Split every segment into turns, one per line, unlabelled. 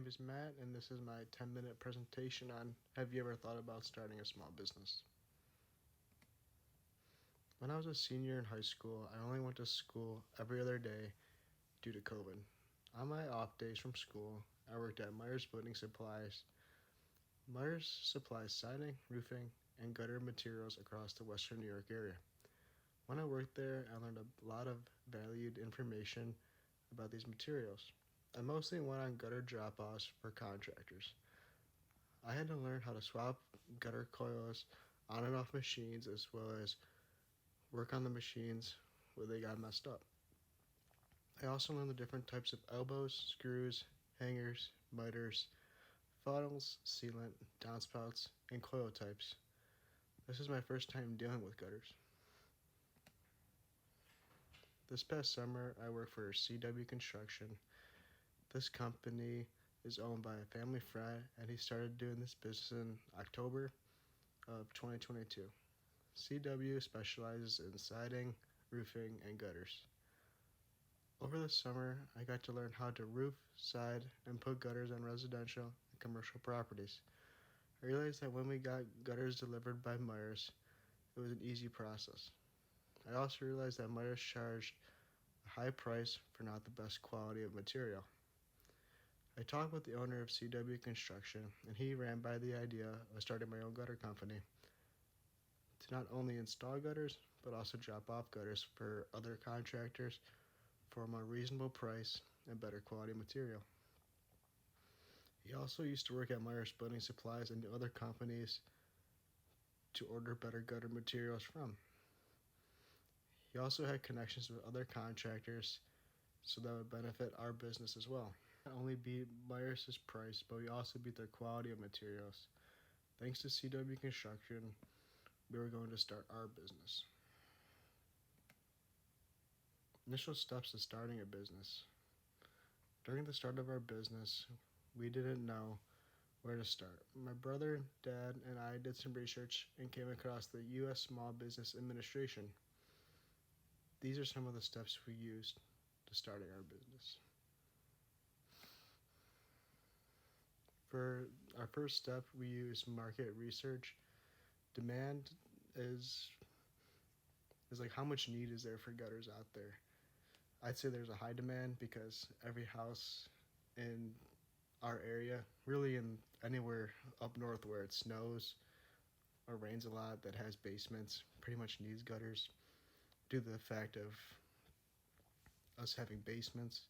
is Matt, and this is my 10-minute presentation on have you ever thought about starting a small business? When I was a senior in high school, I only went to school every other day due to COVID. On my off days from school, I worked at Myers Building Supplies. Myers supplies siding, roofing, and gutter materials across the western New York area. When I worked there, I learned a lot of valued information about these materials. I mostly went on gutter drop-offs for contractors. I had to learn how to swap gutter coils on and off machines as well as work on the machines where they got messed up. I also learned the different types of elbows, screws, hangers, miters, funnels, sealant, downspouts, and coil types. This is my first time dealing with gutters. This past summer, I worked for CW Construction. This company is owned by a family friend, and he started doing this business in October of 2022. CW specializes in siding, roofing, and gutters. Over the summer, I got to learn how to roof, side, and put gutters on residential and commercial properties. I realized that when we got gutters delivered by Myers, it was an easy process. I also realized that Myers charged a high price for not the best quality of material. I talked with the owner of CW Construction, and he ran by the idea of starting my own gutter company to not only install gutters, but also drop off gutters for other contractors for a more reasonable price and better quality material. He also used to work at Myers Building Supplies and other companies to order better gutter materials from. He also had connections with other contractors, so that would benefit our business as well. Not only beat Myers' price, but we also beat their quality of materials. Thanks to CW Construction, we were going to start our business. Initial steps to starting a business. During the start of our business, we didn't know where to start. My brother, dad, and I did some research and came across the U.S. Small Business Administration. These are some of the steps we used to starting our business. For our first step, we use market research. Demand is like how much need is there for gutters out there. I'd say there's a high demand because every house in our area, really in anywhere up north where it snows or rains a lot that has basements, pretty much needs gutters due to the fact of us having basements.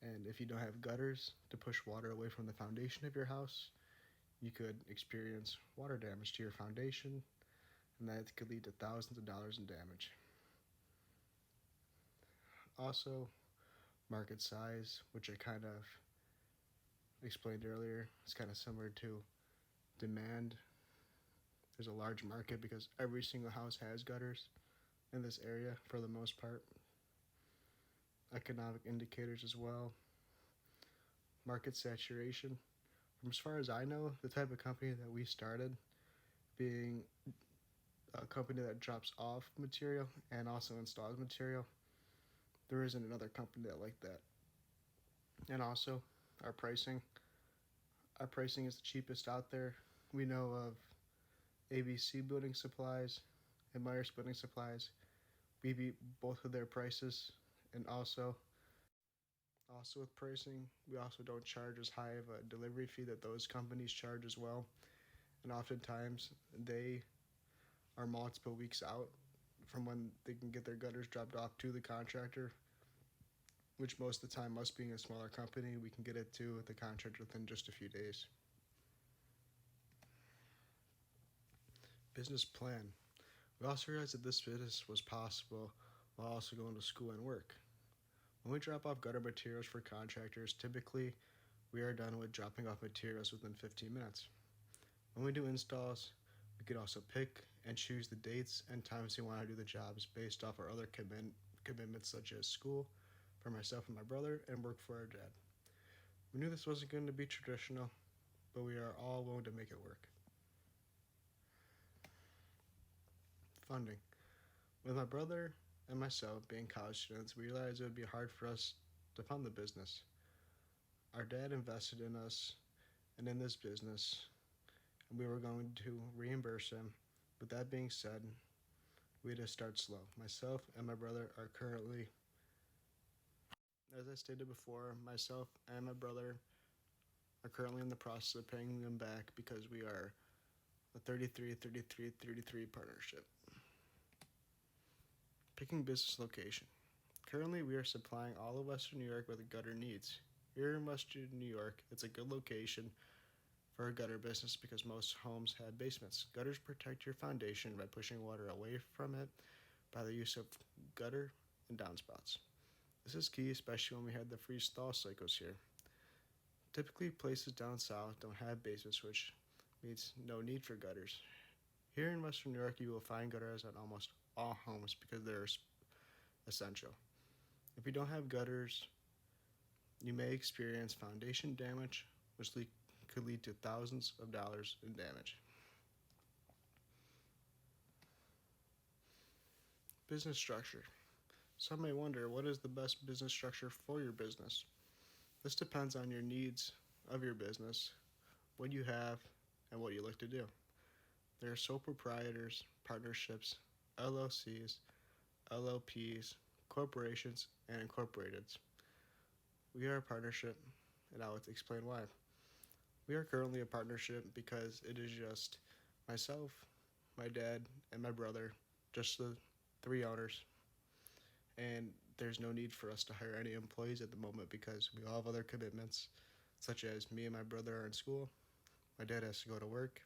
And if you don't have gutters to push water away from the foundation of your house, you could experience water damage to your foundation, and that could lead to thousands of dollars in damage. Also, market size, which I kind of explained earlier, is kind of similar to demand. There's a large market because every single house has gutters in this area for the most part. Economic indicators as well. Market saturation. From as far as I know, the type of company that we started, being a company that drops off material and also installs material, there isn't another company that like that. And also, our pricing. Our pricing is the cheapest out there. We know of ABC Building Supplies and Myers Building Supplies. We beat both of their prices, and also with pricing, we also don't charge as high of a delivery fee that those companies charge as well. And oftentimes, they are multiple weeks out from when they can get their gutters dropped off to the contractor, which most of the time, us being a smaller company, we can get it to the contractor within just a few days. Business plan. We also realized that this business was possible while also going to school and work. When we drop off gutter materials for contractors, typically we are done with dropping off materials within 15 minutes. When we do installs, we could also pick and choose the dates and times we want to do the jobs based off our other commitments such as school for myself and my brother and work for our dad. We knew this wasn't going to be traditional, but we are all willing to make it work. Funding. With my brother and myself being college students, we realized it would be hard for us to fund the business. Our dad invested in us and in this business, and we were going to reimburse him. With that being said, we had to start slow. Myself and my brother are currently, as I stated before, myself and my brother are currently in the process of paying them back because we are a 33-33-33 partnership. Picking business location. Currently, we are supplying all of Western New York with gutter needs. Here in Western New York, it's a good location for a gutter business because most homes have basements. Gutters protect your foundation by pushing water away from it by the use of gutter and downspouts. This is key, especially when we had the freeze-thaw cycles here. Typically, places down south don't have basements, which means no need for gutters. Here in Western New York, you will find gutters at almost all homes because they're essential. If you don't have gutters, you may experience foundation damage, which could lead to thousands of dollars in damage. Business structure. Some may wonder, what is the best business structure for your business? This depends on your needs of your business, what you have, and what you like to do. There are sole proprietors, partnerships, LLCs, LLPs, corporations, and incorporateds. We are a partnership, and I'll explain why. We are currently a partnership because it is just myself, my dad, and my brother, just the three owners. And there's no need for us to hire any employees at the moment because we all have other commitments, such as me and my brother are in school, my dad has to go to work,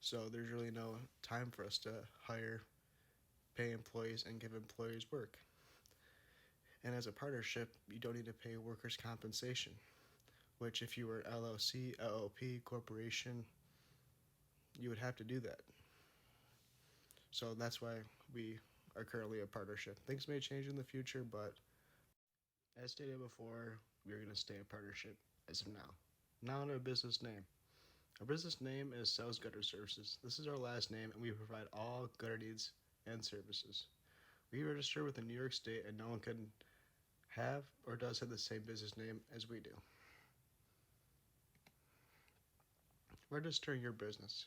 so there's really no time for us to hire, pay employees, and give employees work. And as a partnership, you don't need to pay workers' compensation, which if you were LLC, LLP, corporation, you would have to do that. So that's why we are currently a partnership. Things may change in the future, but as stated before, we're going to stay a partnership as of now. Now on our business name. Our business name is Sells Gutter Services. This is our last name, and we provide all gutter needs and services. We register with the New York State, and no one can have or does have the same business name as we do. Registering your business.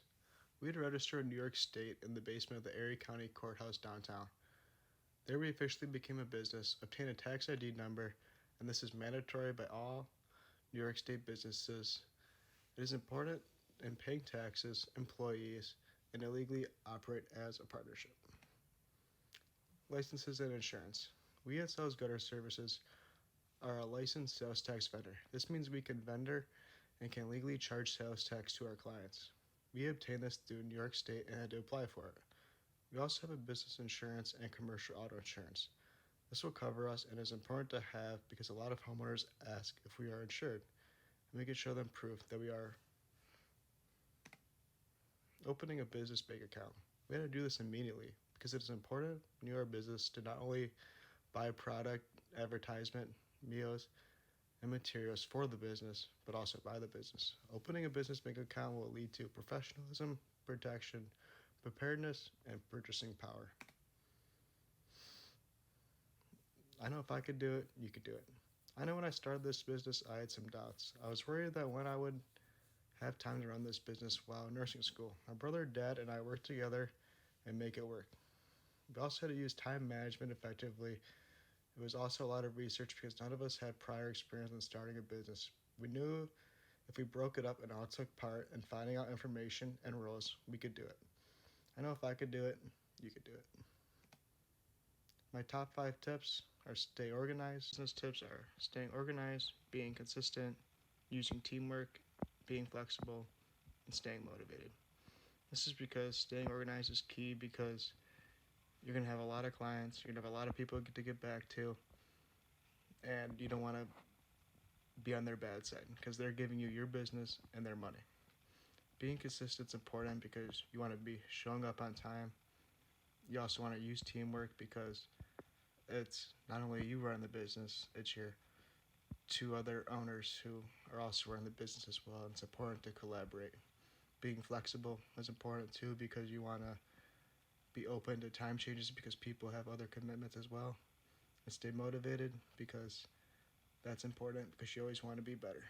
We had to register in New York State in the basement of the Erie County Courthouse downtown. There we officially became a business, obtained a tax ID number, and this is mandatory by all New York State businesses. It is important in paying taxes, employees, and illegally operate as a partnership. Licenses and insurance. We at Sells Gutter Services are a licensed sales tax vendor. This means we can vendor and can legally charge sales tax to our clients. We obtained this through New York State and had to apply for it. We also have a business insurance and commercial auto insurance. This will cover us and is important to have because a lot of homeowners ask if we are insured, and we can show them proof that we are. Opening a business bank account. We had to do this immediately because it is important when you are a business to not only buy product, advertisement, meals, and materials for the business, but also by the business. Opening a business bank account will lead to professionalism, protection, preparedness, and purchasing power. I know if I could do it, you could do it. I know when I started this business, I had some doubts. I was worried that when I would have time to run this business while in nursing school. My brother, dad, and I worked together and make it work. We also had to use time management effectively. It was also a lot of research because none of us had prior experience in starting a business. We knew if we broke it up and all took part in finding out information and rules, we could do it. I know if I could do it, you could do it. My top 5 tips are stay organized. Business tips are staying organized, being consistent, using teamwork, being flexible, and staying motivated. This is because staying organized is key because you're going to have a lot of clients, you're going to have a lot of people to get back to, and you don't want to be on their bad side because they're giving you your business and their money. Being consistent is important because you want to be showing up on time. You also want to use teamwork because it's not only you running the business, it's your 2 other owners who are also running the business as well. It's important to collaborate. Being flexible is important too because you want to be open to time changes because people have other commitments as well. And stay motivated because That's important because you always want to be better.